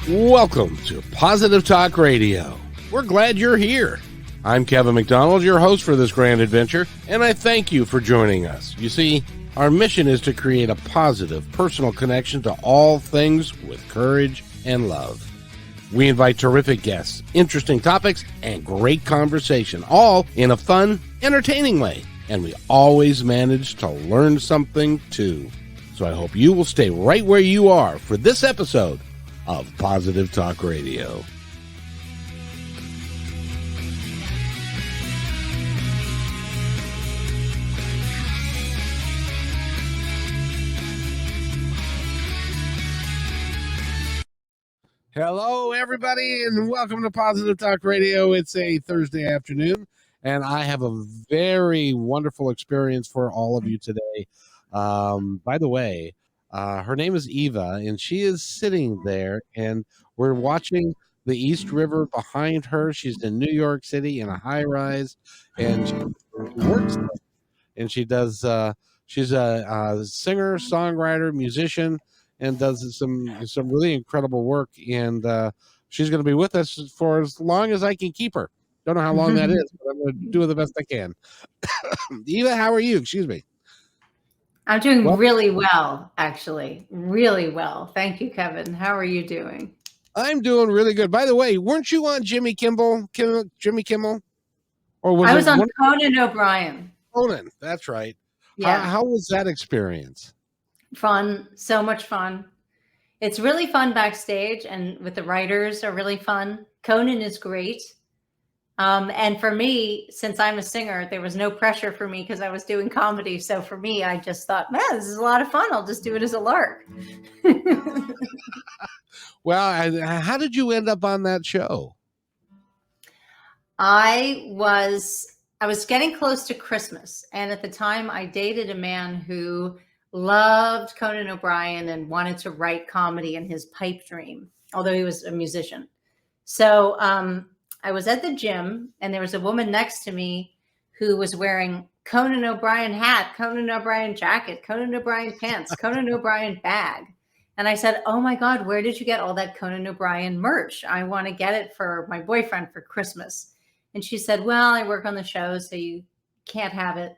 Welcome to Positive Talk Radio. We're glad you're here. I'm Kevin McDonald, your host for this grand adventure, and I thank you for joining us. You see, our mission is to create a positive, personal connection to all things with courage and love. We invite terrific guests, interesting topics, and great conversation, all in a fun, entertaining way. And we always manage to learn something, too. So I hope you will stay right where you are for this episode of Positive Talk Radio. Hello, everybody, and welcome to Positive Talk Radio. It's a Thursday afternoon, and I have a very wonderful experience for all of you today. By the way, her name is Eva, and she is sitting there, and we're watching the East River behind her. She's in New York City in a high-rise, and she works, and she does. She's a singer, songwriter, musician, and does some really incredible work. And she's going to be with us for as long as I can keep her. Don't know how long that is, but I'm going to do the best I can. Eva, how are you? Excuse me. I'm doing really well, actually. Really well. Thank you, Kevin. How are you doing? I'm doing really good. By the way, weren't you on Jimmy Kimmel? Or I was on Conan O'Brien. Conan, that's right. Yeah. How was that experience? Fun. So much fun. It's really fun backstage, and with the writers are really fun. Conan is great. And for me, since I'm a singer, there was no pressure for me because I was doing comedy. So for me, I just thought, man, this is a lot of fun. I'll just do it as a lark. Well, how did you end up on that show? I was getting close to Christmas. And at the time, I dated a man who loved Conan O'Brien and wanted to write comedy in his pipe dream, although he was a musician. So, I was at the gym, and there was a woman next to me who was wearing Conan O'Brien hat, Conan O'Brien jacket, Conan O'Brien pants, Conan O'Brien bag. And I said, oh my God, where did you get all that Conan O'Brien merch? I want to get it for my boyfriend for Christmas. And she said, well, I work on the show, so you can't have it.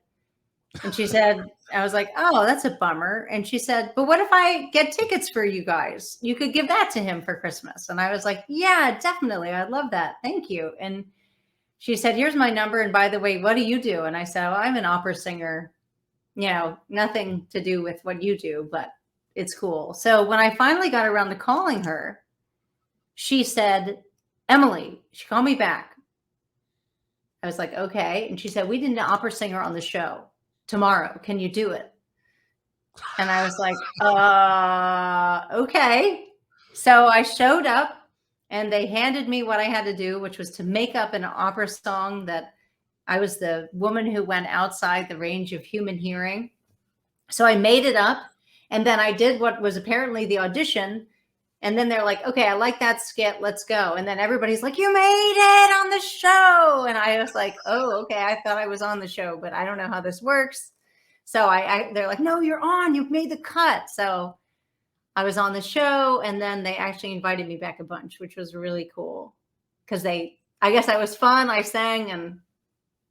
And she said, I was like, oh, that's a bummer. And she said, but what if I get tickets for you guys? You could give that to him for Christmas. And I was like, yeah, definitely. I'd love that. Thank you. And she said, here's my number. And by the way, what do you do? And I said, well, I'm an opera singer, nothing to do with what you do, but it's cool. So when I finally got around to calling her, she said, Emily, she called me back. I was like, okay. And she said, we need an opera singer on the show tomorrow. Can you do it? And I was like, okay. So I showed up, and they handed me what I had to do, which was to make up an opera song that I was the woman who went outside the range of human hearing. So I made it up, and then I did what was apparently the audition. And then they're like, okay, I like that skit. Let's go. And then everybody's like, you made it on the show. And I was like, oh, okay. I thought I was on the show, but I don't know how this works. So they're like, no, you're on. You've made the cut. So I was on the show, and then they actually invited me back a bunch, which was really cool because I guess I was fun. I sang, and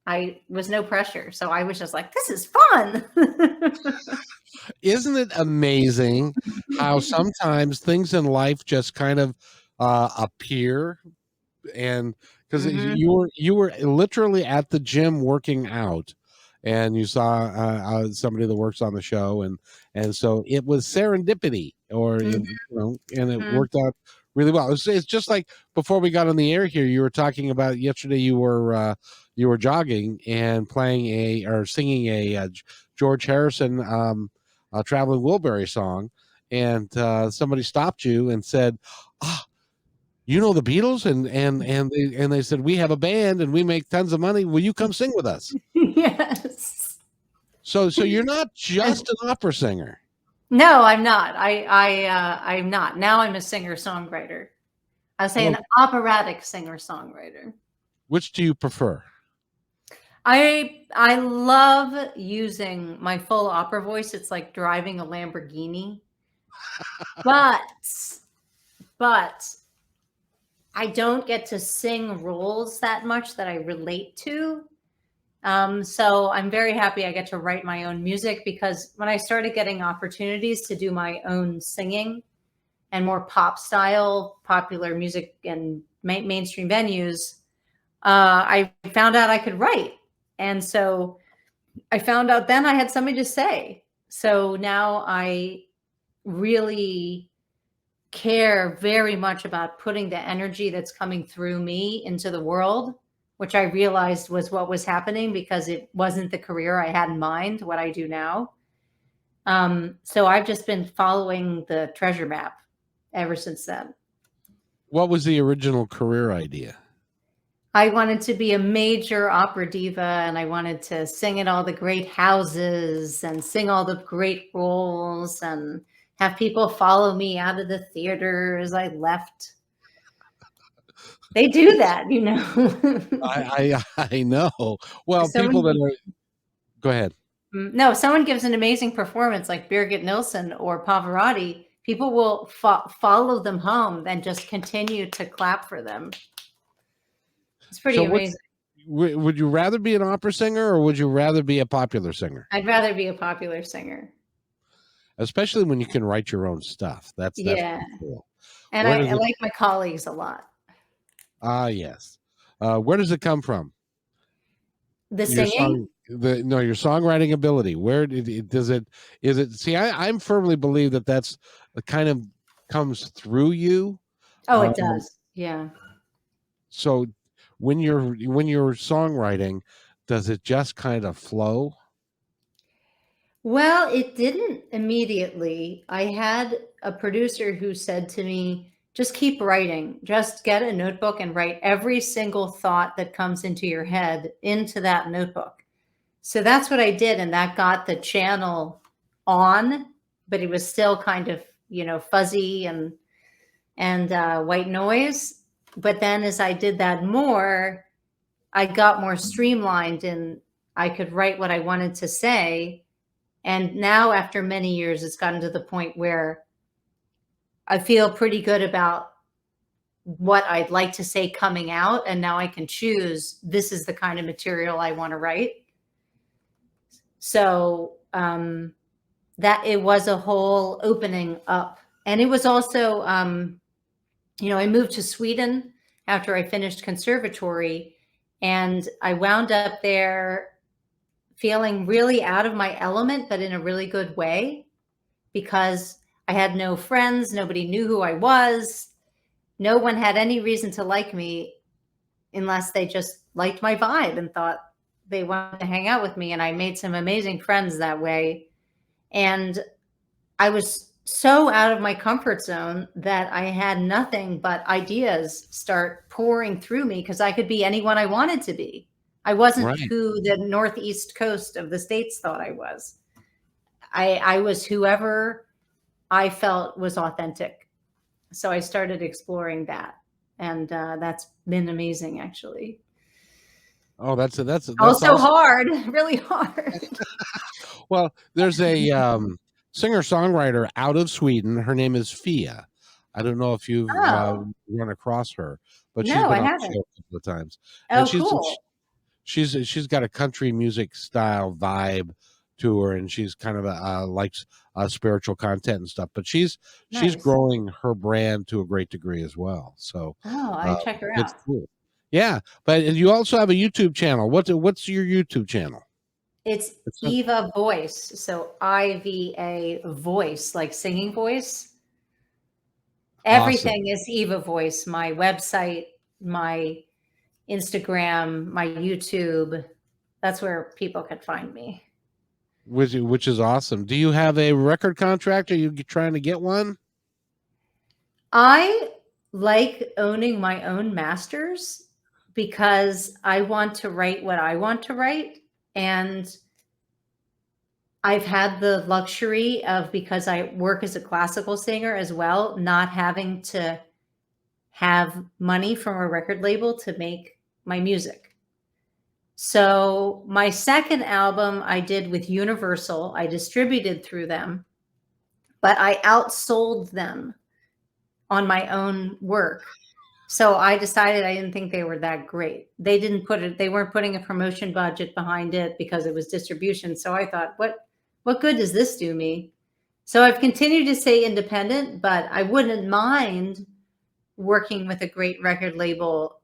I was no pressure. So I was just like, this is fun. Isn't it amazing how sometimes things in life just kind of appear? And because you were literally at the gym working out, and you saw somebody that works on the show, and so it was serendipity, or and it worked out really well. It's just like before we got on the air here, you were talking about yesterday. You were jogging and singing a George Harrison Traveling Wilbury song, and somebody stopped you and said, you know the Beatles? And they said, we have a band and we make tons of money. Will you come sing with us? Yes. So you're not just an opera singer. No, I'm not. I'm not. Now I'm a singer-songwriter. I would say an operatic singer-songwriter. Which do you prefer? I love using my full opera voice. It's like driving a Lamborghini. But I don't get to sing roles that much that I relate to. So I'm very happy I get to write my own music, because when I started getting opportunities to do my own singing and more pop style, popular music and mainstream venues, I found out I could write. And so I found out then I had something to say. So now I really care very much about putting the energy that's coming through me into the world, which I realized was what was happening because it wasn't the career I had in mind, what I do now. So I've just been following the treasure map ever since then. What was the original career idea? I wanted to be a major opera diva, and I wanted to sing at all the great houses and sing all the great roles and have people follow me out of the theater as I left. They do that, you know. I know. Well, people that Someone are go ahead. no, someone gives an amazing performance like Birgit Nilsson or Pavarotti, people will follow them home and just continue to clap for them. It's So pretty amazing. would you rather be an opera singer or would you rather be a popular singer? I'd rather be a popular singer. Especially when you can write your own stuff. That's Yeah, pretty cool. and Where I does it like my colleagues a lot. yes. Where does it come from? The Your singing? song the no, your songwriting ability. Where does it is it see I'm firmly believe that that's the kind of comes through you. Oh, it Um, does. Yeah. so when you're songwriting, does it just kind of flow? Well, it didn't immediately. I had a producer who said to me, just keep writing. Just get a notebook and write every single thought that comes into your head into that notebook. So that's what I did, and that got the channel on, but it was still kind of, fuzzy and white noise. But then as I did that more, I got more streamlined and I could write what I wanted to say. And now, after many years, it's gotten to the point where I feel pretty good about what I'd like to say coming out. And now I can choose this is the kind of material I want to write. So that it was a whole opening up. And it was also, I moved to Sweden after I finished conservatory, and I wound up there feeling really out of my element, but in a really good way, because I had no friends, nobody knew who I was, no one had any reason to like me unless they just liked my vibe and thought they wanted to hang out with me. And I made some amazing friends that way. And I was so out of my comfort zone that I had nothing but ideas start pouring through me because I could be anyone I wanted to be. I wasn't Right. who the northeast coast of the States thought I was. I was whoever I felt was authentic. So I started exploring that. And that's been amazing, actually. Oh, that's Also awesome. hard, really hard. Well, there's a singer-songwriter out of Sweden. Her name is Fia. I don't know if you've Oh, run across her, but she's no, I been on the haven't. show a couple of times. And Oh, cool. she's got a country music style vibe to her, and she's kind of likes spiritual content and stuff. But she's Nice. growing her brand to a great degree as well. So Oh, I uh, check her it's out. cool. Yeah, but you also have a YouTube channel. What's your YouTube channel? It's It's not Eva Voice. So IVA Voice, like singing voice. awesome. Everything is Eva Voice. My website, my Instagram, my YouTube. That's where people can find me. Which is awesome. Do you have a record contract? Are you trying to get one? I like owning my own masters because I want to write what I want to write. And I've had the luxury of, because I work as a classical singer as well, not having to have money from a record label to make my music. So my second album I did with Universal, I distributed through them, but I outsold them on my own work. So I decided I didn't think they were that great. They weren't putting a promotion budget behind it because it was distribution. So I thought, what good does this do me? So I've continued to stay independent, but I wouldn't mind working with a great record label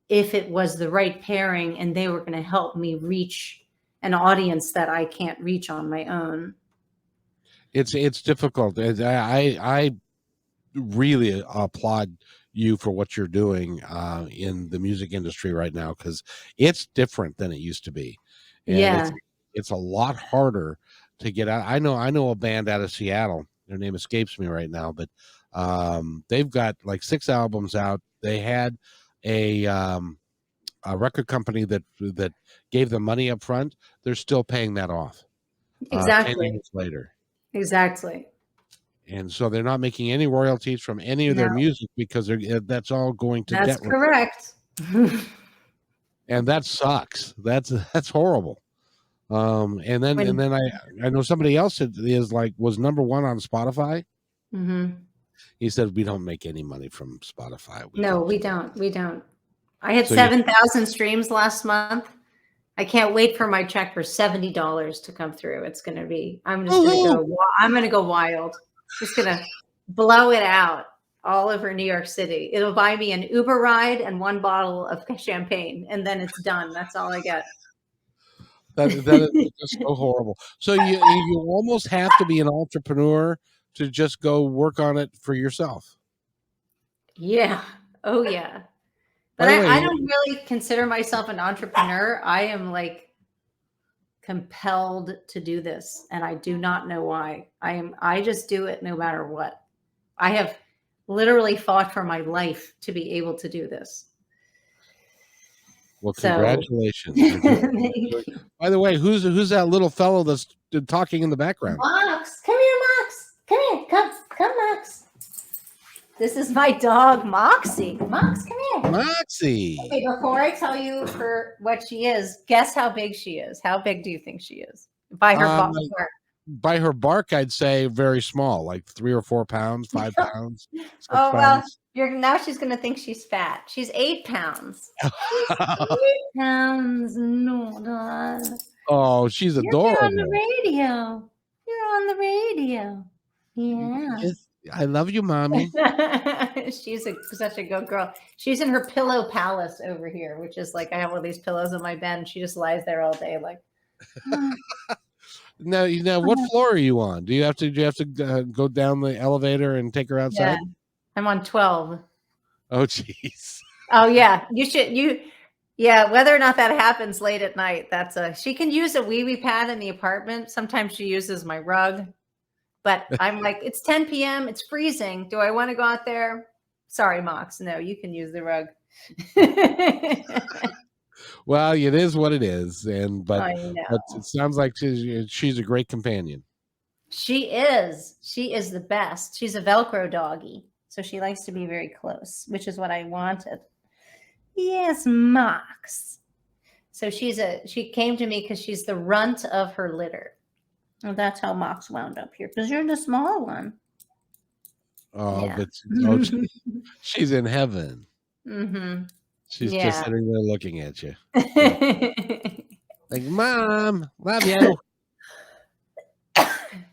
if it was the right pairing and they were going to help me reach an audience that I can't reach on my own. It's difficult. I really applaud you for what you're doing in the music industry right now, because it's different than it used to be, and Yeah, it's a lot harder to get out. I know a band out of Seattle. Their name escapes me right now, but they've got like 6 albums out. They had a a record company that gave them money up front. They're still paying that off 10 exactly. years later. Exactly. And so they're not making any royalties from any of No, their music because that's all going to that's debt relief, correct. and that sucks. That's horrible. And then I know somebody else that is like was number 1 on Spotify. Mhm. He said we don't make any money from Spotify. We No, don't. we don't. We don't. I had So you 7,000 streams last month. I can't wait for my check for $70 to come through. I'm just gonna woohoo! I'm gonna go wild. Just gonna blow it out all over New York City. It'll buy me an Uber ride and 1 bottle of champagne, and then it's done. That's all I get. That is just so horrible. So you almost have to be an entrepreneur to just go work on it for yourself. Yeah. Oh, yeah. But By the I way, don't really consider myself an entrepreneur. I am, like, compelled to do this, and I do not know why. I just do it no matter what. I have literally fought for my life to be able to do this. well, So congratulations. thank you. By the way, who's that little fellow that's talking in the background? Max, come here, Max. Come here. Come, Max. This is my dog, Moxie. Max, come here. Moxie. Okay, before I tell you what she is, guess how big she is. How big do you think she is? By her Um, bark. by her bark, I'd say very small, like 3 or 4 pounds, 5 pounds, six Oh, well, pounds. now she's gonna think she's fat. She's 8 pounds. She's 8 pounds. No, no. Oh, she's You're on the adorable. radio. You're on the radio. Yeah. Yes, I love you, mommy. She's such a good girl. She's in her pillow palace over here, which is like I have all these pillows on my bed, and she just lies there all day, like. Now, what floor are you on? Do you have to go down the elevator and take her Yeah, outside? I'm on 12. Oh, jeez. Oh yeah, yeah, whether or not that happens late at night, she can use a wee wee pad in the apartment. Sometimes she uses my rug, but I'm like, it's 10 p.m. It's freezing. Do I want to go out there? Sorry, Mox. No, you can use the rug. Well, it is what it is, and but I but know. it sounds like she's a great companion. She is. She is the best. She's a Velcro doggy. So she likes to be very close, which is what I wanted. Yes, Mox. So she came to me because she's the runt of her litter. And that's how Mox wound up here. Because you're the small one. Oh, Yeah. but she's in heaven. Mm-hmm. She's just Yeah. sitting there looking at you. Like, Mom, love you.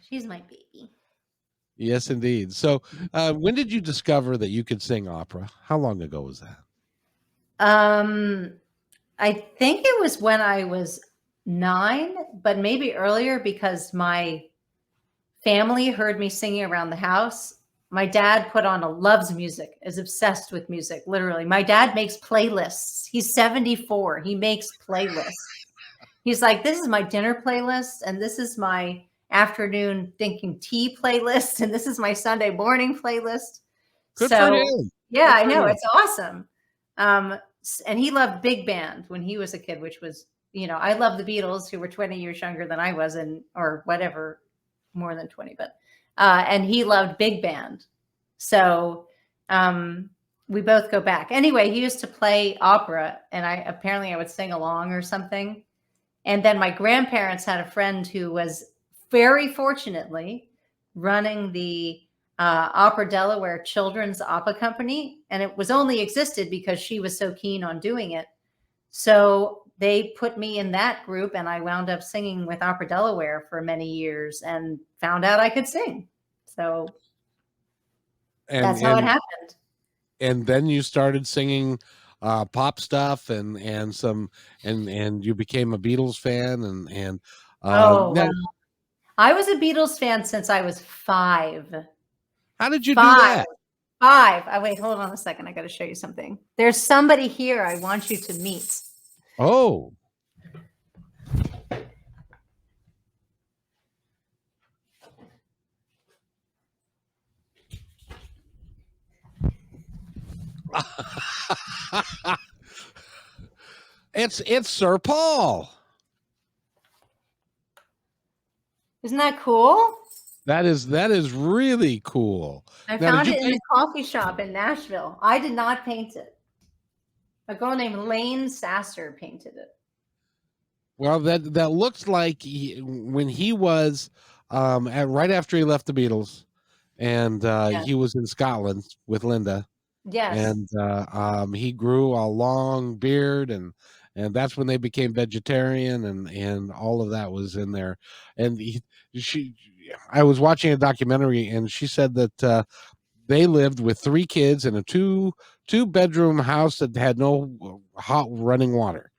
She's my baby. Yes, indeed. So, when did you discover that you could sing opera? How long ago was that? Um, I think it was when I was 9, but maybe earlier because my family heard me singing around the house. My dad loves music, is obsessed with music, literally. My dad makes playlists. He's 74. He makes playlists. He's like, this is my dinner playlist, and this is my afternoon thinking tea playlist, and this is my Sunday morning playlist. Good for So, him. yeah, Good I for know. him. It's awesome. And he loved big band when he was a kid, which was, I love the Beatles, who were 20 years younger than I was, or whatever, more than 20, but and he loved big band. So we both go back. Anyway, he used to play opera, and I would sing along or something. And then my grandparents had a friend who was very fortunately running the Opera Delaware Children's Opera Company, and it was only existed because she was so keen on doing it. So they put me in that group, and I wound up singing with Opera Delaware for many years and found out I could sing. So and that's how it and happened. and then you started singing pop stuff and some and you became a Beatles fan and Oh, now well, I was a Beatles fan since I was 5. how did you do 5. that? 5. Oh, wait, hold on a second. I got to show you something. There's somebody here I want you to meet. Oh. It's Sir Paul. Isn't that cool? That is really cool. I Now, did found you it in a paint? coffee shop in Nashville. I did not paint it. A girl named Lane Sasser painted it. Well, that looks like when he was right after he left the Beatles, and Yeah. he was in Scotland with Linda, Yes. and he grew a long beard, and that's when they became vegetarian, and all of that was in there. And she, I was watching a documentary, and she said that they lived with 3 kids in a two-bedroom house that had no hot running water,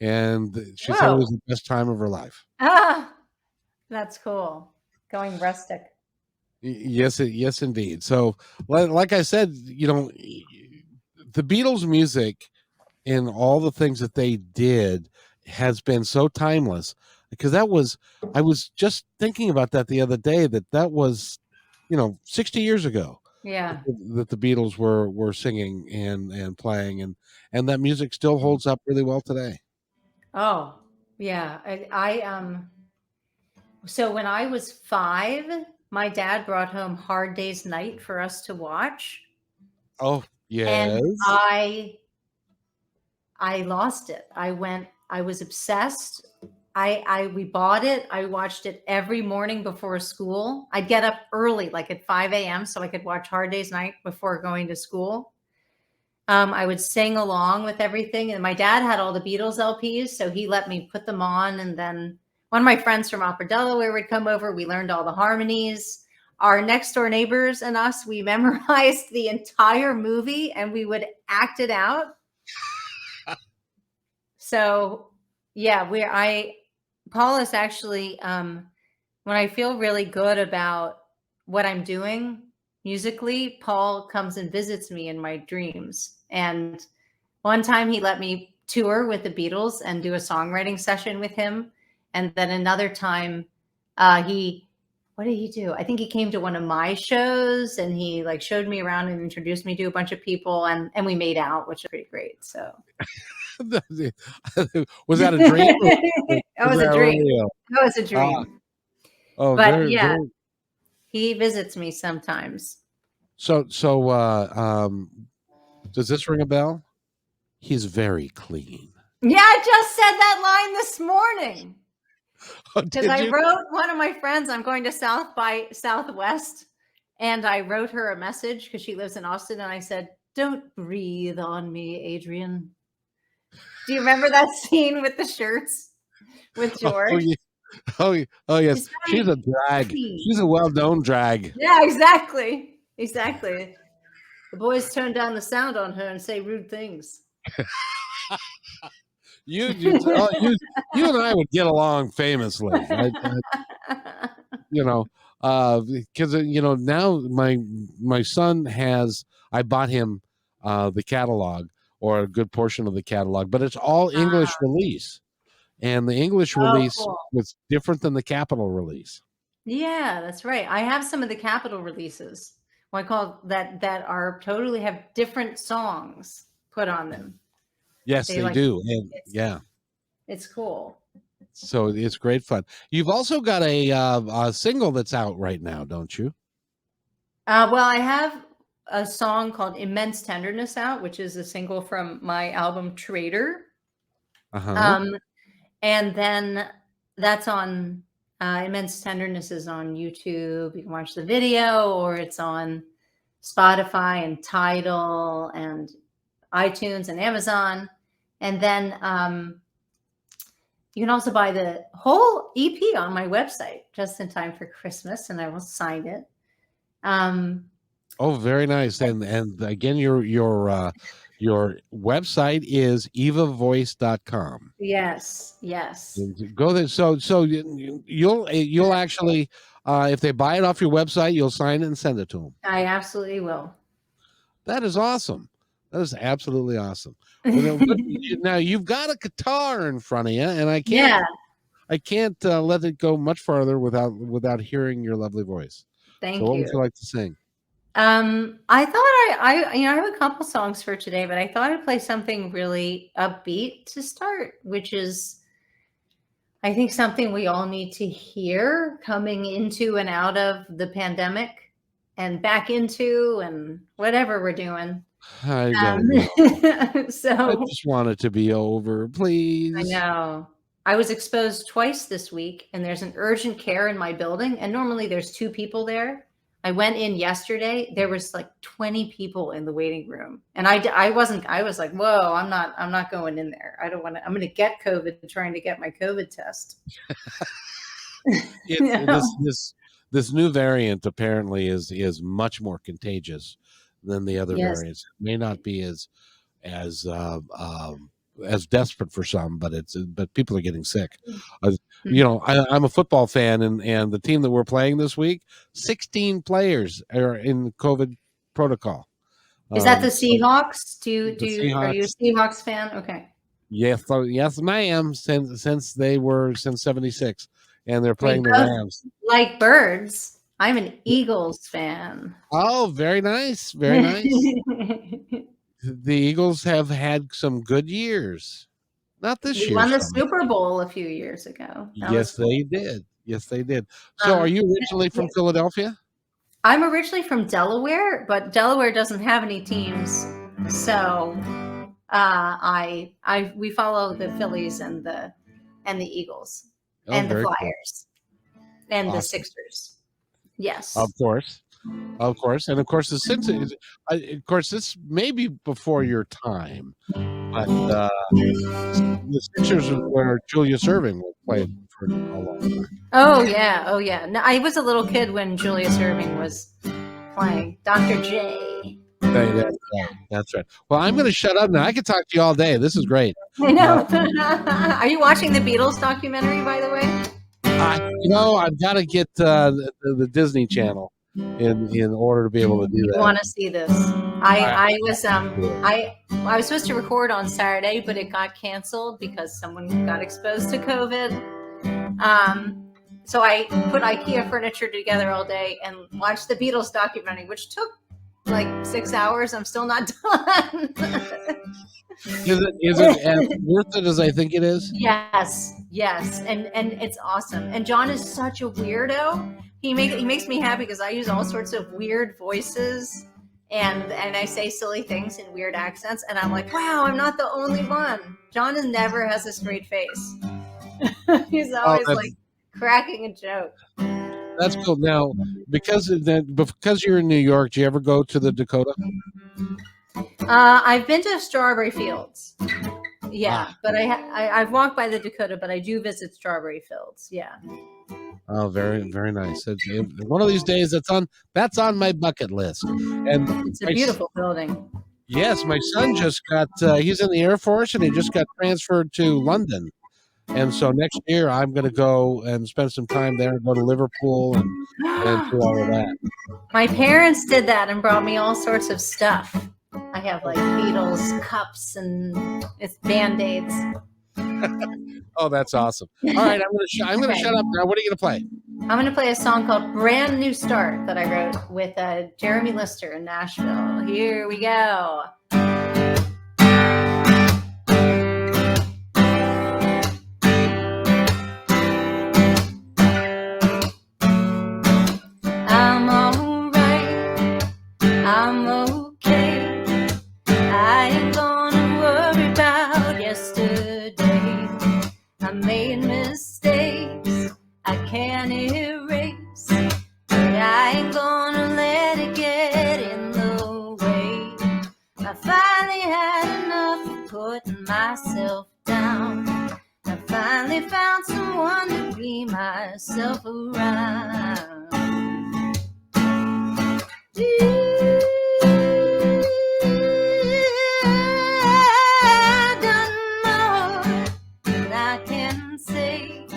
and she said it was Whoa. the best time of her life. Ah, that's cool. Going rustic. Yes, indeed. So, like I said, the Beatles' music and all the things that they did has been so timeless because I was just thinking about that the other day that was 60 years ago Yeah. that the Beatles were singing and playing and that music still holds up really well today. Oh, yeah. So when I was 5, my dad brought home Hard Day's Night for us to watch, Oh, and yes. I lost it. I was obsessed. We bought it. I watched it every morning before school. I'd get up early, like at 5 a.m., so I could watch Hard Day's Night before going to school. I would sing along with everything. And my dad had all the Beatles LPs, so he let me put them on. And then one of my friends from Opera Delaware would come over. We learned all the harmonies. Our next door neighbors and us, we memorized the entire movie and we would act it out. So yeah, Paul is actually, when I feel really good about what I'm doing musically, Paul comes and visits me in my dreams. And one time he let me tour with the Beatles and do a songwriting session with him. And then another time, what did he do? I think he came to one of my shows and he like showed me around and introduced me to a bunch of people and we made out, which is pretty great. So Was that a dream or that was was a that dream. real? That was a Ah, dream. oh, But very, yeah, very. he visits me sometimes. So, does this ring a bell? He's very clean. Yeah, I just said that line this morning Oh, because did I you? wrote one of my friends, I'm going to South by Southwest, and I wrote her a message because she lives in Austin, and I said, "Don't breathe on me, Adrian." Do you remember that scene with the shirts with Oh, George? yeah. Oh, yes. She's She's a very drag. clean. She's a well-known drag. Yeah, exactly. Exactly. The boys tone down the sound on her and say rude things. You, you, oh, you and I would get along famously. You know, because now my son has. I bought him the catalog or a good portion of the catalog, but it's all English release, and the English Oh, release cool. was different than the Capitol release. Yeah, that's right. I have some of the Capitol releases. What I call that are totally have different songs put on them. Yes, They they like do, and it's yeah, it's cool. so it's great fun. You've also got a single that's out right now, don't you? Well, I have a song called Immense Tenderness out, which is a single from my album Traitor. Uh huh. Um, and then that's on Immense Tenderness is on YouTube. You can watch the video, or it's on Spotify and Tidal and iTunes and Amazon. And then you can also buy the whole EP on my website just in time for Christmas, and I will sign it. Oh, very nice. And again, your website is evavoice.com. Yes. Go there. So you'll actually, if they buy it off your website, you'll sign it and send it to them. I absolutely will. That is awesome. That is absolutely awesome. Well, now you've got a guitar in front of you, and I can't let it go much farther without hearing your lovely voice. Thank so what you. would you like to sing? I thought I have a couple songs for today, but I thought I'd play something really upbeat to start, which is, I think, something we all need to hear coming into and out of the pandemic and back into and whatever we're doing. I don't know. So I just want it to be over, please. I know. I was exposed twice this week, and there's an urgent care in my building, and normally there's 2 people there. I went in yesterday. There was like 20 people in the waiting room, and I was like, whoa, I'm not going in there. I don't want to. I'm going to get COVID trying to get my COVID test. This new variant apparently is much more contagious than the other variants. It may not be as desperate for some, but people are getting sick. I'm a football fan, and the team that we're playing this week, 16 players are in COVID protocol. Is that the Seahawks? Are you a Seahawks fan? Okay. Yes, ma'am. Since 76, and they're playing the Rams. Like birds. I'm an Eagles fan. Oh, very nice. Very nice. The Eagles have had some good years. Not this year. They won the Super Bowl a few years ago. Yes, they did. Yes, they did. So are you originally from Philadelphia? I'm originally from Delaware, but Delaware doesn't have any teams. So we follow the Phillies and the Eagles and the Flyers and the Sixers. Yes. Of course. And of course, this may be before your time, but the Sixers are where Julius Erving played for a long time. Oh yeah. No, I was a little kid when Julius Erving was playing. Dr. J. That's right. Well, I'm going to shut up now. I could talk to you all day. This is great. I know. Are you watching the Beatles documentary, by the way? I've got to get the Disney Channel in order to be able to do that. You want to see this? I was supposed to record on Saturday, but it got canceled because someone got exposed to COVID. So I put IKEA furniture together all day and watched the Beatles documentary, which took like 6 hours. I'm still not done. Is it as worth it as I think it is? Yes, and it's awesome. And John is such a weirdo. He makes me happy because I use all sorts of weird voices and I say silly things in weird accents, and I'm like, wow, I'm not the only one. John never has a straight face. He's always like cracking a joke. That's cool. Now, because you're in New York, do you ever go to the Dakota? I've been to Strawberry Fields. Yeah, but I've walked by the Dakota, but I do visit Strawberry Fields. Yeah. Oh, very, very nice. One of these days, that's on my bucket list. And it's a beautiful building. Yes, my son just got. He's in the Air Force, and he just got transferred to London. And so next year, I'm going to go and spend some time there, and go to Liverpool, and do all of that. My parents did that and brought me all sorts of stuff. I have like Beatles cups and it's Band-Aids. Oh, that's awesome. All right, I'm gonna shut up now. What are you gonna play? I'm gonna play a song called Brand New Start that I wrote with Jeremy Lister in Nashville. Here we go. I'm all right. I'm okay. I ain't gonna worry about yesterday. I made mistakes. I can't can erase. But I ain't gonna let it get in the way. I finally had enough of putting myself down. I finally found someone to be myself around. I've done more than I can say.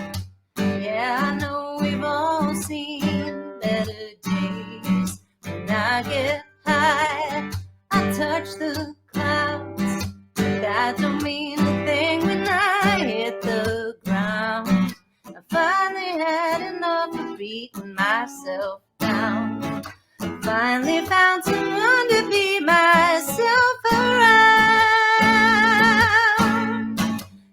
Yeah, I know we've all seen better days. When I get high, I touch the clouds. But that don't mean a thing when I hit the ground. I finally had enough of beating myself down. I finally found someone to be myself around.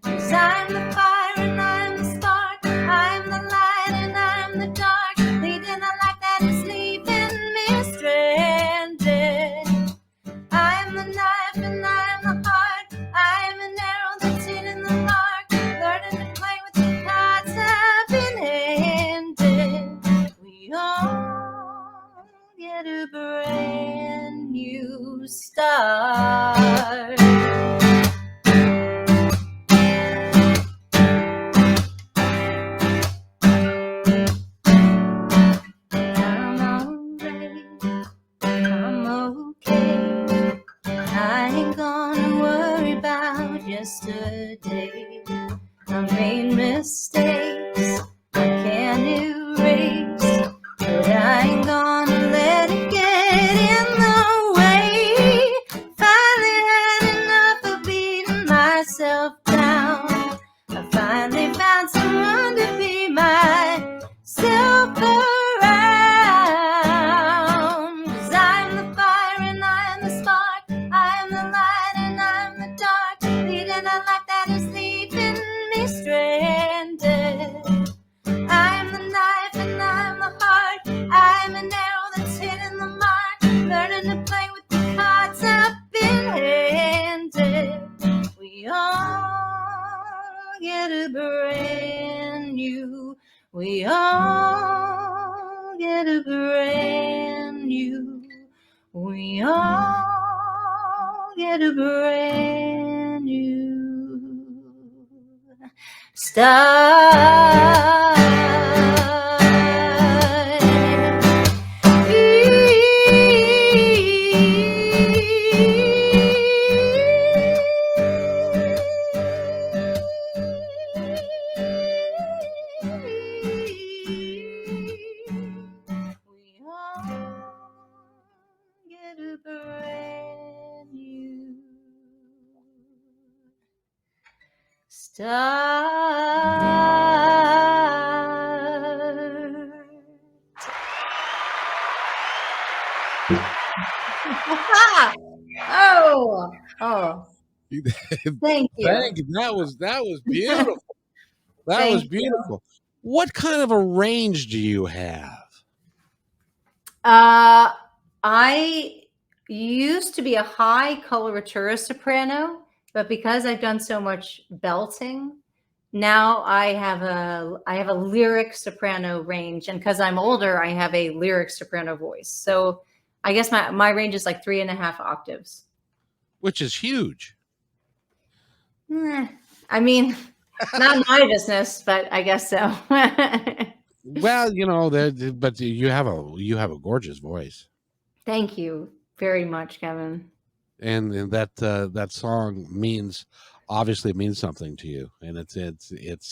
'Cause I'm the fire and I'm the spark. I'm the light and I'm the dark. Leading a life that is leaving me stranded. I'm the knife and I'm the heart. I'm an arrow that's hitting the mark. Learning to play with the cards I've been handed. We all get a brand new start. I'm alright, I'm okay. I ain't gonna worry about yesterday. I made mistakes I can't erase, but I ain't gonna let it get in the way. Finally had enough of beating myself down. I finally found someone to be myself around. 'Cause I'm the fire and I'm the spark. I'm the light and I'm the dark. Leading a life that is leaving me stranded. I'm the knife and I'm the heart. I'm an arrow that's hitting the mark. Learning to play with the cards I've been handed. We all get a brand new. We all get a brand new. We all get a brand new start. We all get a brand new start. Oh, thank you. That was beautiful. That Thank was beautiful. What kind of a range do you have? I used to be a high coloratura soprano, but because I've done so much belting, now I have a lyric soprano range, and because I'm older, I have a lyric soprano voice. So I guess my range is like 3.5 octaves. Which is huge. I mean, not my business, but I guess so. Well, you know, but you have a gorgeous voice, Thank you very much, Kevin. and that song obviously means something to you, and it's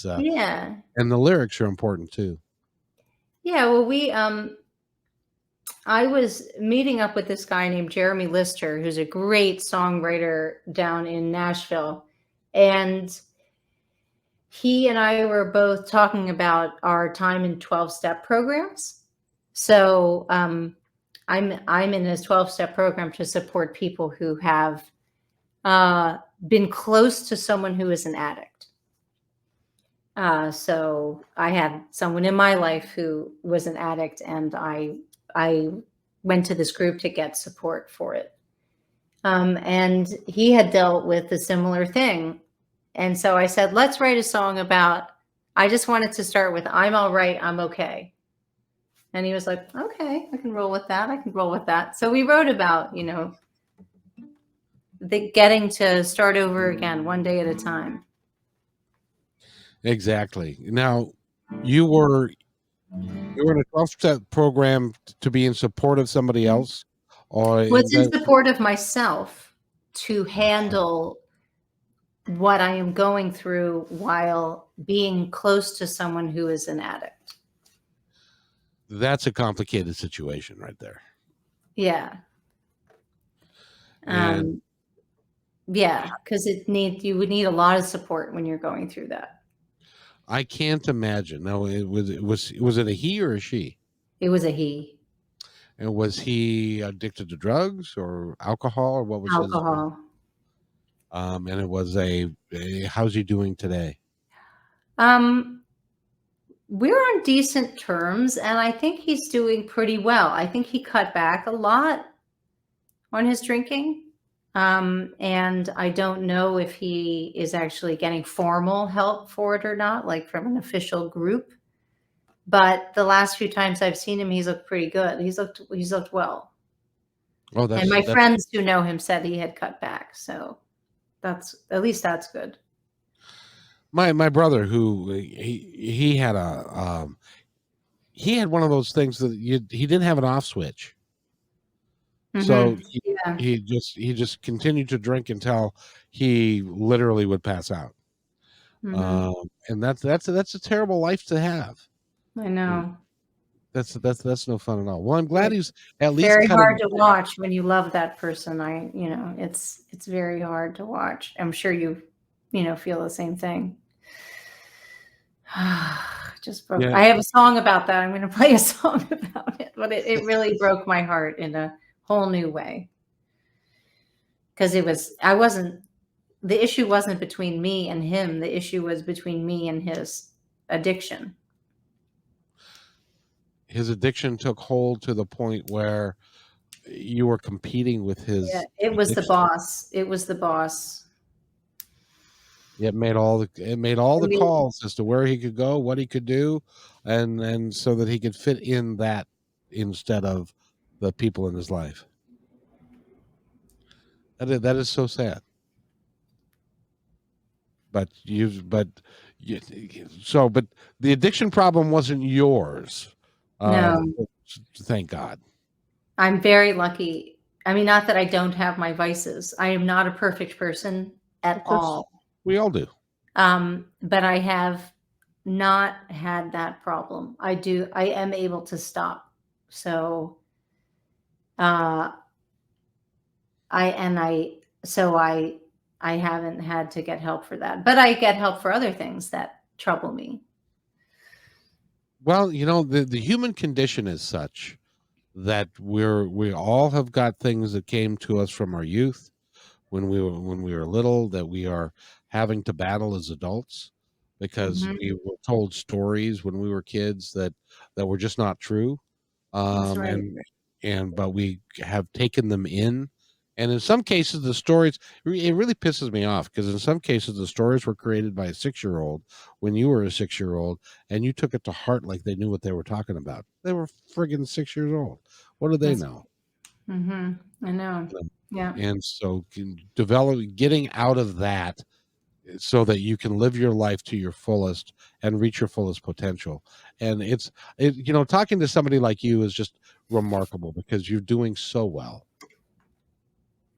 Yeah. and the lyrics are important too. Yeah, well, I was meeting up with this guy named Jeremy Lister, who's a great songwriter down in Nashville. And he and I were both talking about our time in 12-step programs. So I'm in his 12-step program to support people who have been close to someone who is an addict. So I had someone in my life who was an addict, and I went to this group to get support for it. And he had dealt with a similar thing. And so I said, let's write a song about I just wanted to start with, I'm all right, I'm okay. And he was like, okay, I can roll with that. I can roll with that. So we wrote about, the getting to start over again one day at a time. Exactly. Now, you were you were in a 12-step program to be in support of somebody else, or Was in that support of myself to handle what I am going through while being close to someone who is an addict. that's a complicated situation right there. Yeah. And Um, yeah, because you would need a lot of support when you're going through that. I can't imagine. No, was it a he or a she? It was a he. And was he addicted to drugs or alcohol, or what was his? Alcohol. And it was how's he doing today? Um, we're on decent terms, and I think he's doing pretty well. I think he cut back a lot on his drinking. And I don't know if he is actually getting formal help for it or not, like from an official group. But the last few times I've seen him, he's looked pretty good. He's looked well. Oh, And my that's friends who know him said he had cut back. So at least that's good. my brother, who he had he had one of those things that he didn't have an off switch. So Yeah. he just continued to drink until he literally would pass out. hmm And that's a terrible life to have. I And know. that's no fun at all. Well, I'm glad It's he's at least very hard cutting to back. watch when you love that person. It's very hard to watch. I'm sure you feel the same thing. Just broke. Yeah, I have a song about that. I'm going to play a song about it, but it really broke my heart in a whole new way. Because the issue wasn't between me and him. The issue was between me and his addiction. his addiction took hold to the point where you were competing with Yeah, his it was the addiction. boss. It was the boss. It made all I the mean, calls as to where he could go, what he could do, and so that he could fit in that instead of the people in his life. That is so sad. But you, but the addiction problem wasn't yours. no, Thank God. I'm very lucky. I mean, not that I don't have my vices. I am not a perfect person at Of course, all. we all do. But I have not had that problem. I am able to stop. So, uh, I and I so I haven't had to get help for that, but I get help for other things that trouble me. Well, the human condition is such that we all have got things that came to us from our youth when we were little that we are having to battle as adults because Mhm. we were told stories when we were kids that were just not true. That's right. But we have taken them in some cases the stories, it really pisses me off because in some cases the stories were created by a 6-year-old when you were a 6-year-old, and you took it to heart like they knew what they were talking about. They were friggin' 6 years old. What do they That's know? I know. Um, Yeah. and so getting out of that so that you can live your life to your fullest and reach your fullest potential. And talking to somebody like you is just remarkable because you're doing so well.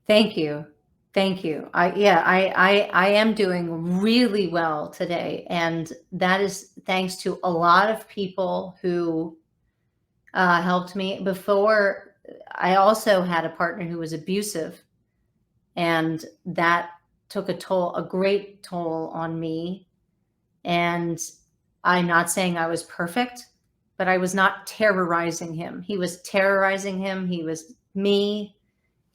Thank you. Thank you. I am doing really well today, and that is thanks to a lot of people who helped me. Before, I also had a partner who was abusive, and that took a great toll on me. And I'm not saying I was perfect, but I was not terrorizing him. He was terrorizing him. He was me.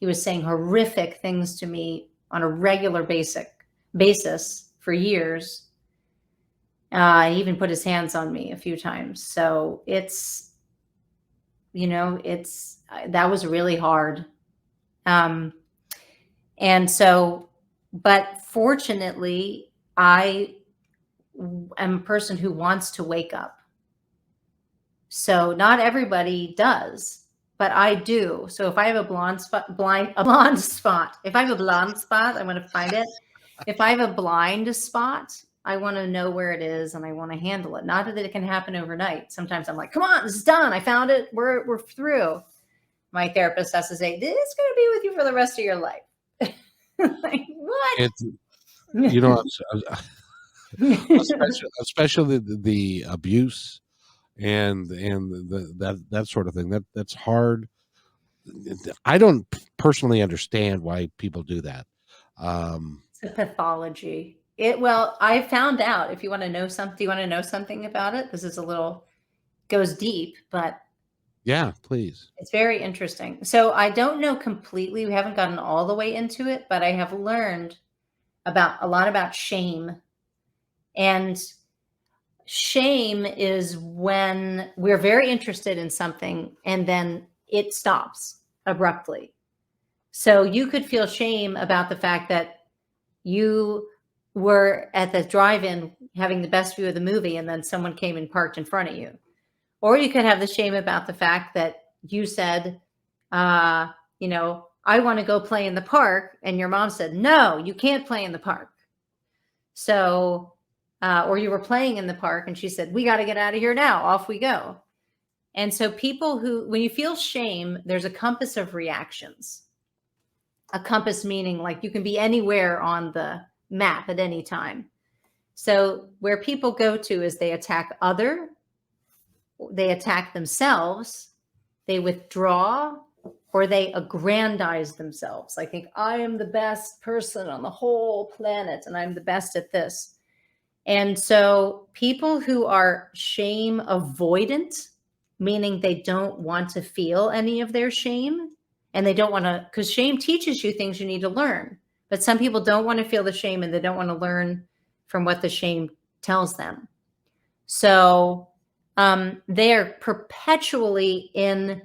He was saying horrific things to me on a regular basis for years. He even put his hands on me a few times. So it's that was really hard. Um, and so, but fortunately, I am a person who wants to wake up. So not everybody does, but I do. So if I have a blonde spot, if I have a blonde spot, I want to find it. If I have a blind spot, I want to know where it is and I want to handle it. Not that it can happen overnight. Sometimes I'm like, come on, this is done. I found it. We're through. My therapist has to say, this is going to be with you for the rest of your life. Like, what? It's, you know, especially the abuse and that sort of thing. That's hard. I don't personally understand why people do that. It's a pathology. Well, I found out, if you want to know something, do you want to know something about it? This is goes deep, but Yeah, please. it's very interesting. So I don't know completely. We haven't gotten all the way into it, but I have learned a lot about shame. And shame is when we're very interested in something and then it stops abruptly. So you could feel shame about the fact that you were at the drive-in having the best view of the movie and then someone came and parked in front of you. Or you could have the shame about the fact that you said, I want to go play in the park. And your mom said, no, you can't play in the park. So, or you were playing in the park and she said, we got to get out of here now. Off we go. And so when you feel shame, there's a compass of reactions. A compass meaning like you can be anywhere on the map at any time. So where people go to is they attack they attack themselves, they withdraw, or they aggrandize themselves. I think I am the best person on the whole planet and I'm the best at this. And so people who are shame avoidant, meaning they don't want to feel any of their shame, and they don't want to, because shame teaches you things you need to learn. But some people don't want to feel the shame and they don't want to learn from what the shame tells them. So they are perpetually in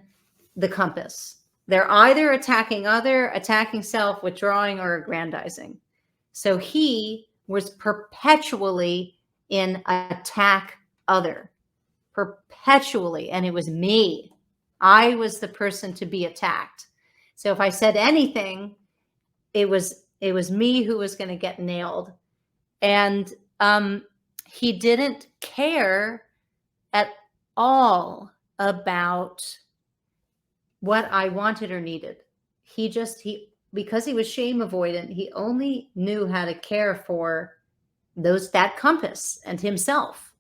the compass. They're either attacking attacking self, withdrawing, or aggrandizing. So he was perpetually in attack other, perpetually. And it was me. I was the person to be attacked. So if I said anything, it was me who was going to get nailed. And he didn't care at all about what I wanted or needed. Because he was shame avoidant, he only knew how to care for that compass and himself.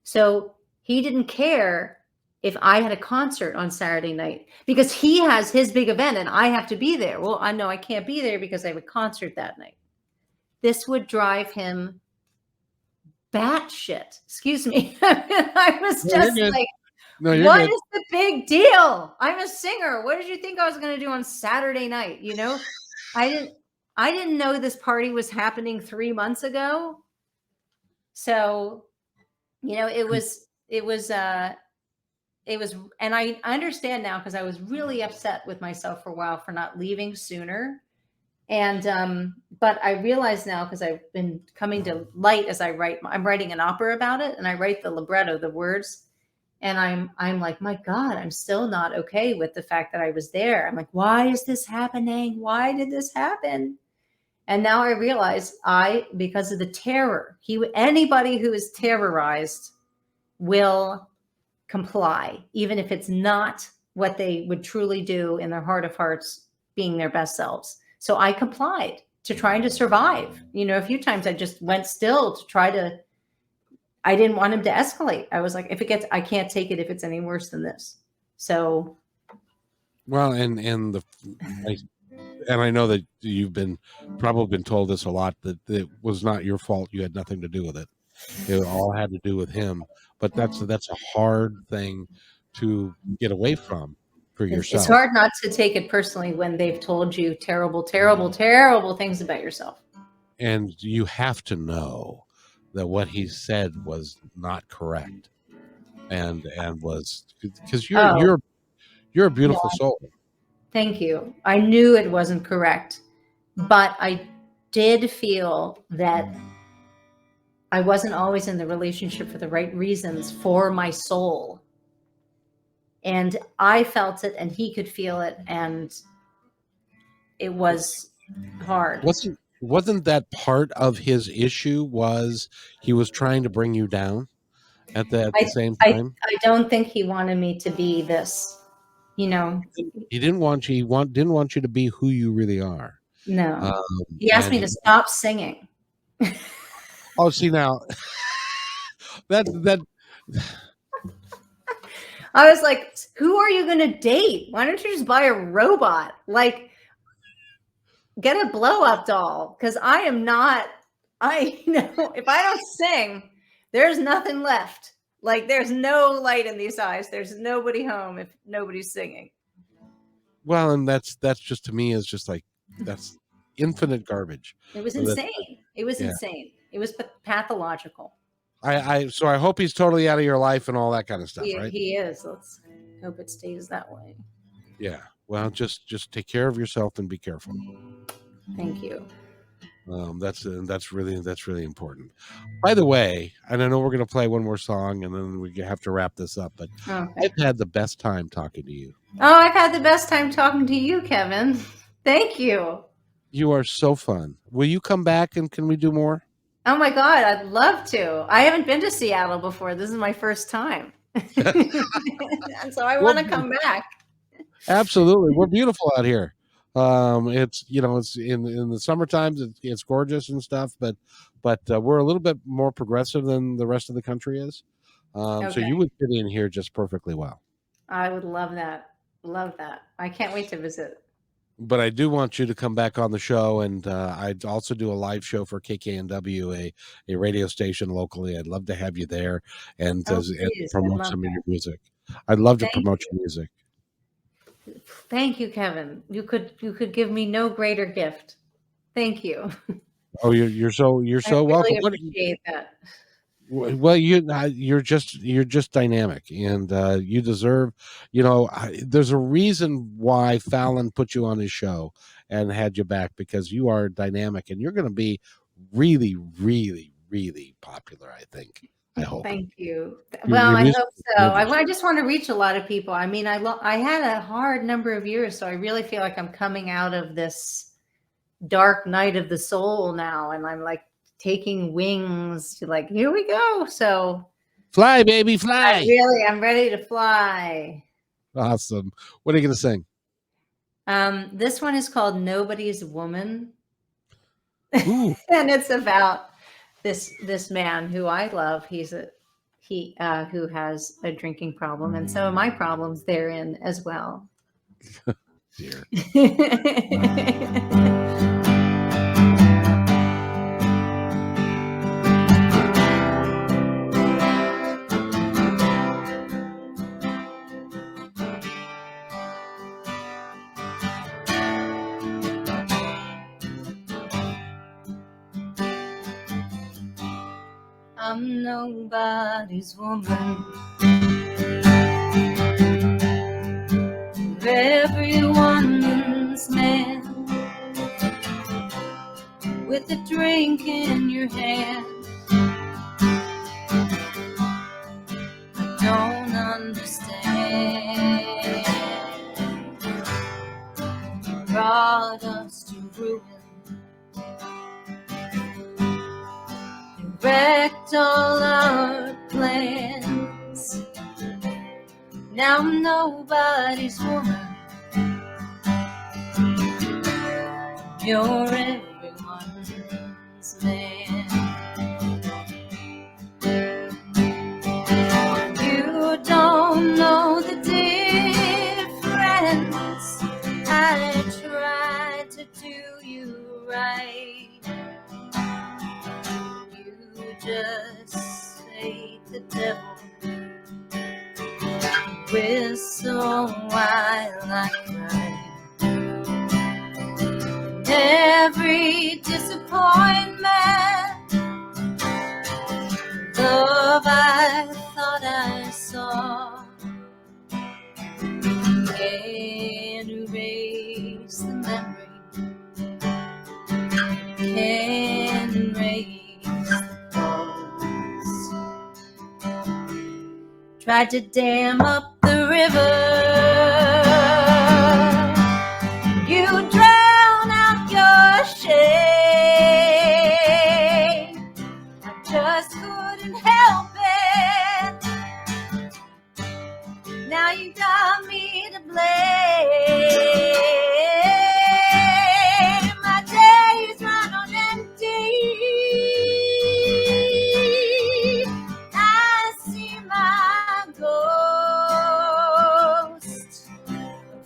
So he didn't care if I had a concert on Saturday night because he has his big event and I have to be there. Well, I know I can't be there because I have a concert that night. This would drive him batshit. Excuse me. I was just like, what is the big deal? I'm a singer. What did you think I was going to do on Saturday night? I didn't know this party was happening 3 months ago. So, it was, and I understand now because I was really upset with myself for a while for not leaving sooner. And, but I realize now, because I've been coming to light as I'm writing an opera about it, and I write the libretto, the words, and I'm like, my God, I'm still not okay with the fact that I was there. I'm like, why is this happening? Why did this happen? And now I realize because of the terror, anybody who is terrorized will comply, even if it's not what they would truly do in their heart of hearts, being their best selves. So I complied to trying to survive. A few times I just went still to I didn't want him to escalate. I was like, I can't take it if it's any worse than this. So. Well, and I know that you've probably been told this a lot, that it was not your fault. You had nothing to do with it. It all had to do with him. But that's a hard thing to get away from for yourself. It's hard not to take it personally when they've told you terrible, terrible, terrible things about yourself. And you have to know that what he said was not correct, and was, because you're a beautiful soul. Thank you. I knew it wasn't correct, but I did feel that I wasn't always in the relationship for the right reasons for my soul. And I felt it and he could feel it, and it was hard. Wasn't that part of his issue, was he was trying to bring you down at the I same I time? I don't think he wanted me to be this, you know. He didn't want you, didn't want you to be who you really are. No. He asked And me to stop singing. oh, see now, that I was like, who are you going to date? Why don't you just buy a robot? Like, get a blow up doll. Because I am not, if I don't sing, there's nothing left. Like, there's no light in these eyes. There's nobody home if nobody's singing. well, and that's just, to me, is just like, that's infinite garbage. It was That, insane. It was yeah. insane. It was pathological. So I hope he's totally out of your life and all that kind of stuff, right? He is. Let's hope it stays that way. Yeah. Well, just take care of yourself and be careful. Thank you. That's really important. By the way, and I know we're going to play one more song and then we have to wrap this up, but Okay. I've had the best time talking to you. Oh, I've had the best time talking to you, Kevin. Thank you. You are so fun. Will you come back and can we do more? Oh my God, I'd love to. I haven't been to Seattle before. This is my first time. And so I want to come back. Absolutely. We're beautiful out here. It's, it's in the summer times, it's gorgeous and stuff, but we're a little bit more progressive than the rest of the country is. So you would fit in here just perfectly well. I would love that. Love that. I can't wait to visit. But I do want you to come back on the show, and I'd also do a live show for KKNW, a radio station locally. I'd love to have you there and promote some of your music. I'd love to promote your music. Thank you, Kevin. You could give me no greater gift. Thank you. Oh, you're so welcome. I really appreciate that. Well, you're just dynamic, and you deserve. There's a reason why Fallon put you on his show and had you back, because you are dynamic, and you're going to be really, really, really popular. I think. I hope. Thank you. Well, I hope so. I just want to reach a lot of people. I mean, I had a hard number of years, so I really feel like I'm coming out of this dark night of the soul now, and I'm like taking wings to, like, here we go. So fly, baby, fly. I'm ready to fly. Awesome. What are you going to sing? This one is called Nobody's Woman. Ooh. And it's about this man who I love. He who has a drinking problem, and some of my problems therein as well. Dear. I'm nobody's woman. Everyone's man. With a drink in your hand. I don't understand. You brought us to ruin. Wrecked all our plans. Now I'm nobody's woman. You're everyone's man. You don't know the difference. I tried to do you right. Just say the devil, whistle while I cry. Every disappointment, love I thought I saw, can't erase the memory, can't erase the fall. tried to dam up the river. You drown out your shame. I just couldn't help it. Now you got me to blame. My days run on empty. I see my ghost,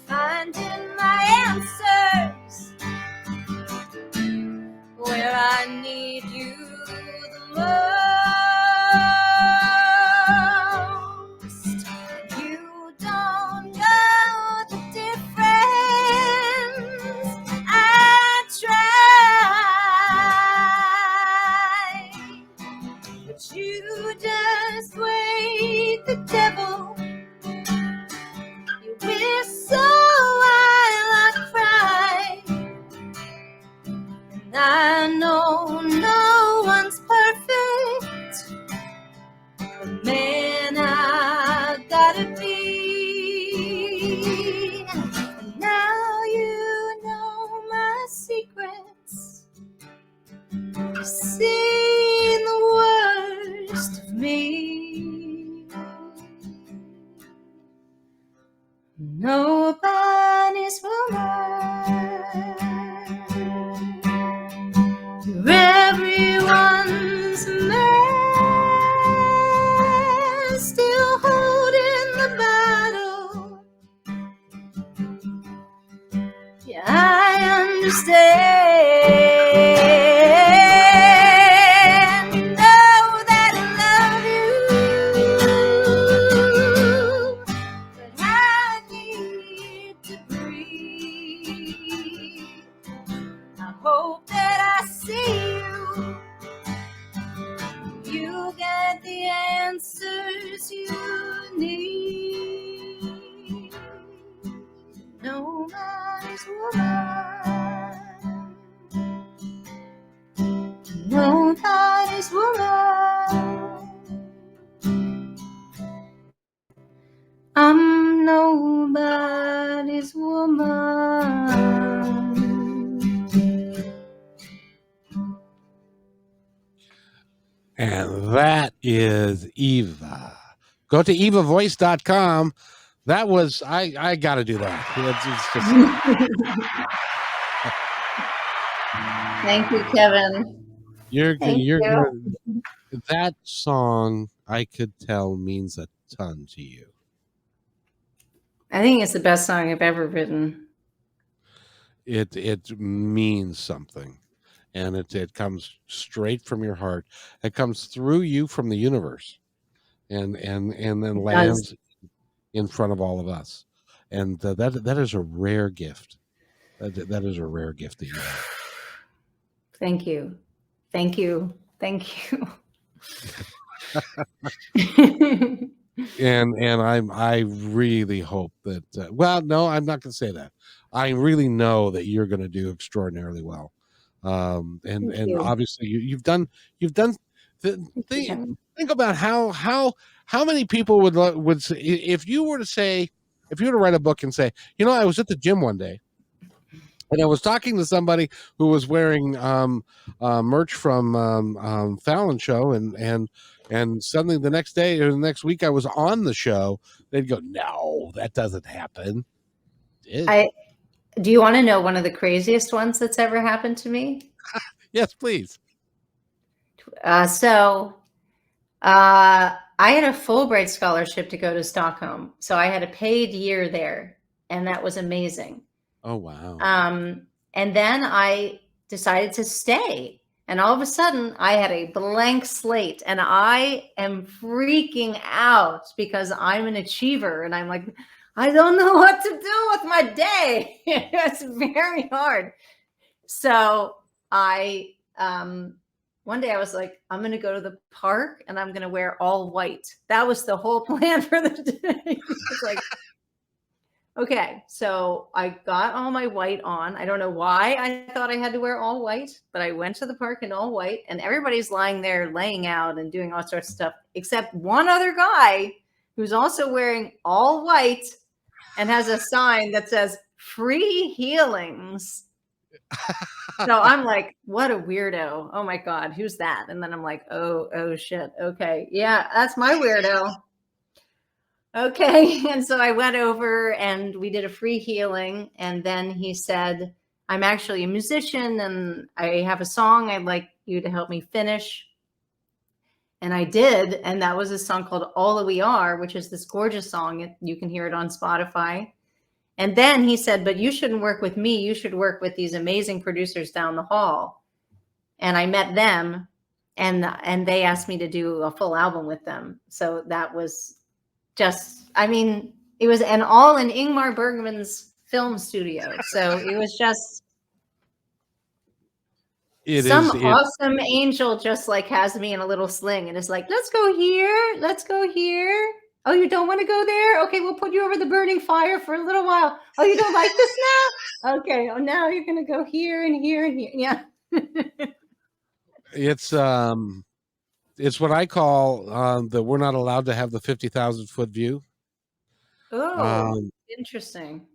finding my answers where I need you the most. You don't know the difference. I try, but you just wait. The devil, you whistle while I cry. I know no one's perfect, the man I gotta be. And now you know my secrets. You've seen the worst of me. Nobody's woman. You're everyone's man, still holding the battle. Yeah, I understand. You know that I love you, but I need to breathe. I hope that I see you get the answers you need. Nobody's woman. Nobody's woman. I'm nobody's woman. And that is Eva. Go to evavoice.com. That was, I got to do that. It's just, Thank you, Kevin. Thank you. that song, I could tell, means a ton to you. I think it's the best song I've ever written. It means something, and it comes straight from your heart. It comes through you from the universe, and then lands in front of all of us, and that is a rare gift. That is a rare gift that you have. Thank you. Thank you. Thank you. And I really hope that well, no, I'm not going to say that. I really know that you're going to do extraordinarily well. And obviously you've done think about how many people would say, if you were to write a book and say, I was at the gym one day and I was talking to somebody who was wearing merch from Fallon Show, and suddenly the next day or the next week I was on the show, they'd go, "No, that doesn't happen." Do you want to know one of the craziest ones that's ever happened to me? Yes, please. I had a Fulbright scholarship to go to Stockholm, so I had a paid year there, and that was amazing. Oh, wow. And then I decided to stay. And all of a sudden I had a blank slate, and I am freaking out because I'm an achiever. And I'm like, I don't know what to do with my day. It's very hard. So one day I was like, I'm going to go to the park and I'm going to wear all white. That was the whole plan for the day. It's like, okay, so I got all my white on. I don't know why I thought I had to wear all white, but I went to the park in all white, and everybody's lying there laying out and doing all sorts of stuff, except one other guy who's also wearing all white and has a sign that says free healings. So I'm like, what a weirdo. Oh my God, who's that? And then I'm like, oh shit. Okay. Yeah, that's my weirdo. Okay. And so I went over and we did a free healing. And then he said, I'm actually a musician and I have a song I'd like you to help me finish. And I did. And that was a song called All That We Are, which is this gorgeous song. You can hear it on Spotify. And then he said, but you shouldn't work with me. You should work with these amazing producers down the hall. And I met them and they asked me to do a full album with them. So that was just, I mean, it was an all in Ingmar Bergman's film studio. So it was just some awesome angel just like has me in a little sling and is like, let's go here. Let's go here. Oh, you don't want to go there? Okay, we'll put you over the burning fire for a little while. Oh, you don't like this now? Okay. Oh, now you're going to go here and here and here. Yeah. It's what I call that we're not allowed to have the 50,000-foot view. Oh, interesting.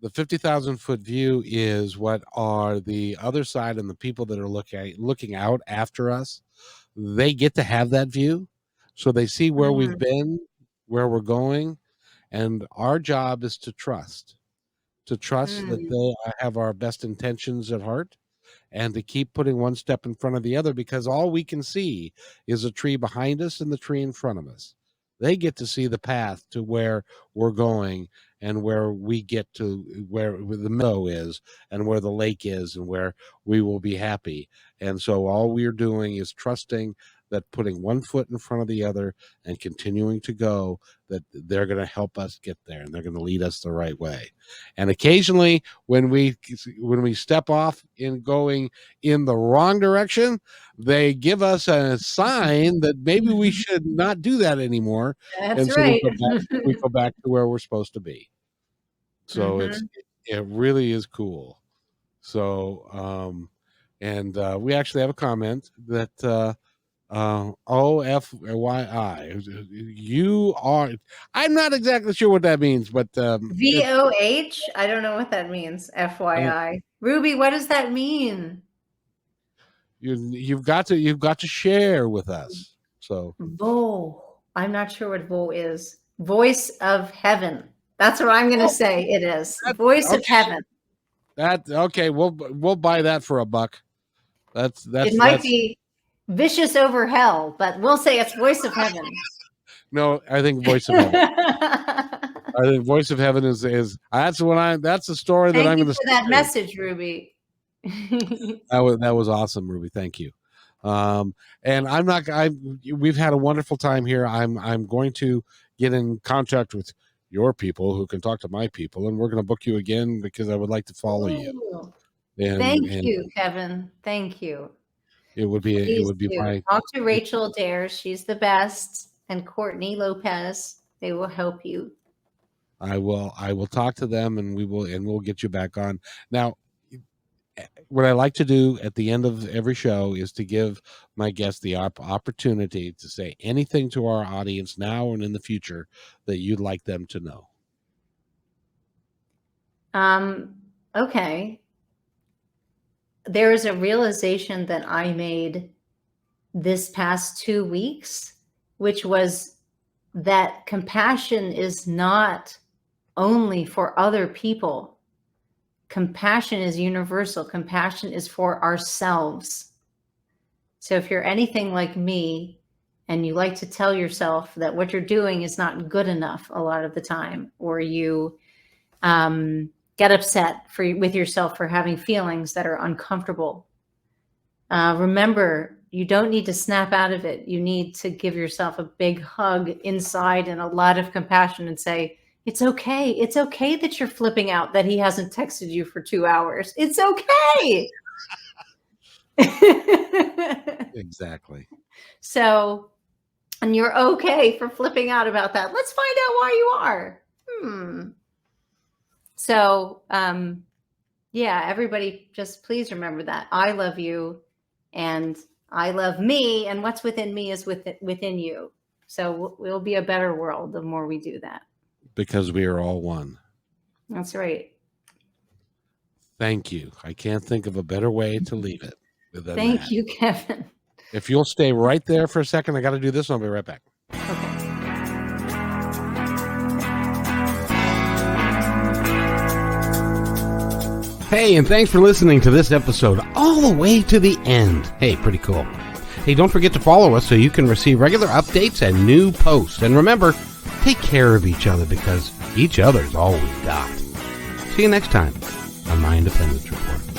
The 50,000-foot view is what are the other side and the people that are looking out after us. They get to have that view, so they see where we've been, where we're going, and our job is to trust that they have our best intentions at heart, and to keep putting one step in front of the other, because all we can see is a tree behind us and the tree in front of us. They get to see the path to where we're going and where we get to where the meadow is and where the lake is and where we will be happy. And so all we're doing is trusting that, putting one foot in front of the other and continuing to go, that they're going to help us get there and they're going to lead us the right way. And occasionally when we step off in going in the wrong direction, they give us a sign that maybe we should not do that anymore. That's And so right. we go back to where we're supposed to be. So it really is cool. So we actually have a comment that OFYI. You are, I'm not exactly sure what that means, but VOH? I don't know what that means. FYI. Ruby, what does that mean? You've got to share with us. So Vo. I'm not sure what Vo is. Voice of heaven. That's what I'm going to say it is. Voice of heaven. Okay, we'll buy that for $1. It might be vicious over hell, but we'll say it's voice of heaven. No, I think voice of heaven. I think voice of heaven is that's the story that I'm going to. Thank you for that message, Ruby. That was awesome, Ruby. Thank you. And we've had a wonderful time here. I'm going to get in contact with your people who can talk to my people, and we're going to book you again because I would like to follow you. Thank you, Kevin. Thank you. It would be my talk to Rachel Dare. She's the best, and Courtney Lopez. They will help you. I will talk to them, and we'll get you back on. Now, what I like to do at the end of every show is to give my guests the opportunity to say anything to our audience now and in the future that you'd like them to know. Okay. There is a realization that I made this past 2 weeks, which was that compassion is not only for other people. Compassion is universal. Compassion is for ourselves. So if you're anything like me and you like to tell yourself that what you're doing is not good enough a lot of the time, or you get upset with yourself for having feelings that are uncomfortable, remember, you don't need to snap out of it. You need to give yourself a big hug inside and a lot of compassion and say, it's okay. It's okay that you're flipping out that he hasn't texted you for 2 hours. It's okay. Exactly. So, and you're okay for flipping out about that. Let's find out why you are. So, yeah, everybody just please remember that I love you and I love me, and what's within me is within you. So we'll be a better world the more we do that. Because we are all one. That's right. Thank you. I can't think of a better way to leave it than Thank that. you, Kevin. If you'll stay right there for a second, I got to do this. I'll be right back. Okay. Hey, and thanks for listening to this episode all the way to the end. Hey, pretty cool. Hey, don't forget to follow us so you can receive regular updates and new posts. And remember, take care of each other because each other's all we've got. See you next time on My Independence Report.